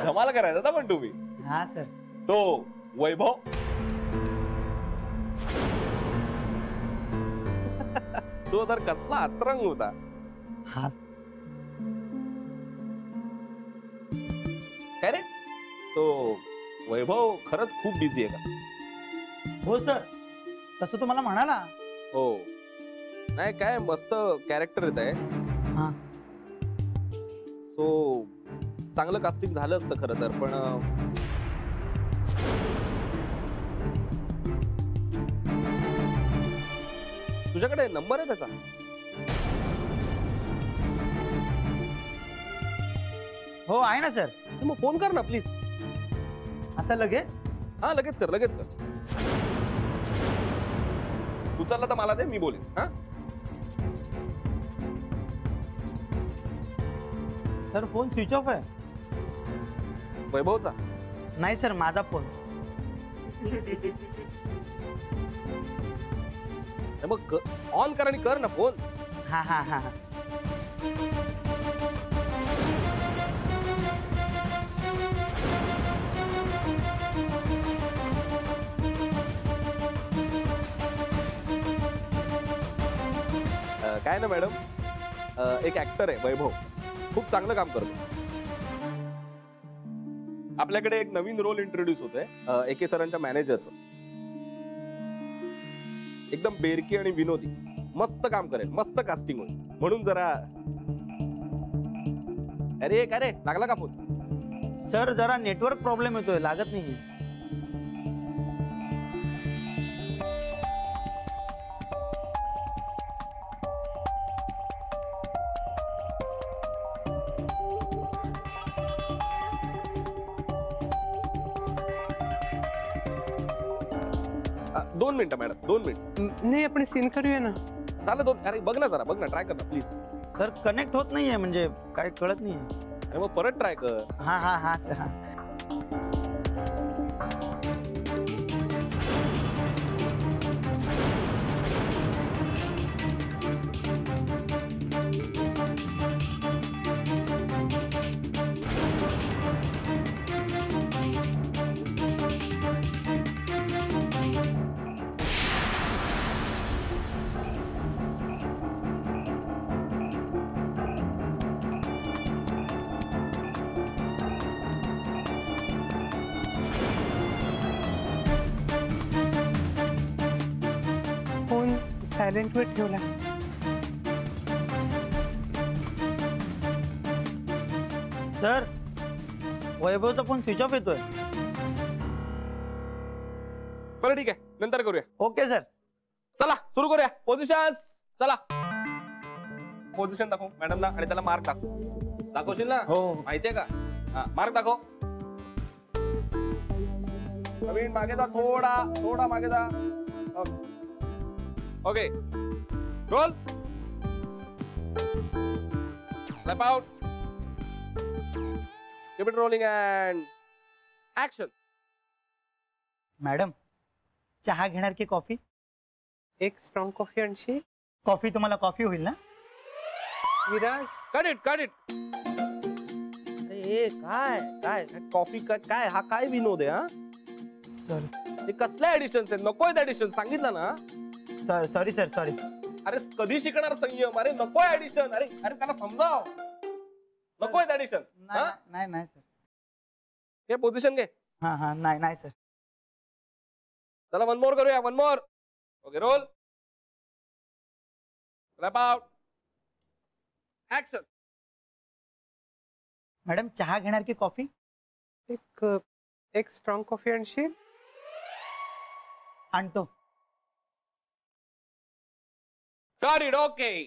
धमाल करायचा ना पण तुम्ही. हा सर. तो वैभव तो तर कसला अतरंग होता. हा काय रे तो वैभव खरंच खूप बिझी आहे का? हो सर, तसं तुम्हाला म्हणाला. हो नाही काय मस्त कॅरेक्टर येत आहे. हा सो चांगलं कास्टिंग झालं असतं खरं तर, पण तुझ्याकडे नंबर आहे त्याचा? हो आहे ना सर. मग फोन कर ना प्लीज. आता लगेच? हा लगेच कर लगेच कर. उचलला तर मला दे, मी बोलेन. हा सर फोन स्विच ऑफ आहे. वैभवचा? नाही सर, माझा फोन. मग ऑन कर आणि कर ना फोन. हा हा हा हा. काय ना मॅडम, एक ऍक्टर आहे वैभव, खूप चांगलं काम करतो. आपल्याकडे एक नवीन रोल इंट्रोड्यूस होतोय एके सरांच्या मॅनेजरचं. एकदम बेरकी आणि विनोदी, मस्त काम करेल, मस्त कास्टिंग होईल. म्हणून जरा. अरे काय रे, लागला का फोन? सर जरा नेटवर्क प्रॉब्लेम येतोय, लागत नाही. दोन मिनिटं मॅडम, 2 मिनिट. नाही आपण सीन करूया ना. झालं दोन. अरे बघ ना जरा, बघ ना, ट्राय कर ना प्लीज. सर कनेक्ट होत नाहीये, म्हणजे काय कळत नाहीये. अरे मग परत ट्राय कर. हा हा हा सर. हा फोन सायलेंट वर ठेवला. सर वैभवचा फोन स्विच ऑफ येतोय. बरं ठीक आहे, नंतर करूया. Okay sir. चला सुरू करूया. पोझिशन. चला पोझिशन दाखव मॅडमला आणि त्याला मार्क दाखव. दाखवशील ना? हो माहितीये का? हा मार्क दाखव. नवीन मागे जा, थोडा थोडा मागे जा. Okay roll. Step out. Keep it rolling and action. Madam चहा घेणार की कॉफी? एक स्ट्रॉंग कॉफी आणशी. कॉफी तुम्हाला कॉफी होईल ना? Viraj cut it cut it. अरे काय काय कॉफी काय हा काय विनोद आहे? हा सर हे कसल्या एडिशन्स आहेत? नकोय एडिशन, सांगितलं ना. Sir sorry sir sorry. अरे कधी शिकणार संयम? अरे नको एडिशन. अरे अरे त्याला समजाव. नको एडिशन. नाही नाही सर. हे पोझिशन घे. हा हा नाही नाही सर. चला वन मोर करूया, one more. Okay roll. Step out. Action. Madam चहा घेणार की कॉफी? एक एक स्ट्रॉंग कॉफी आणशी. आणतो. Got it, okay.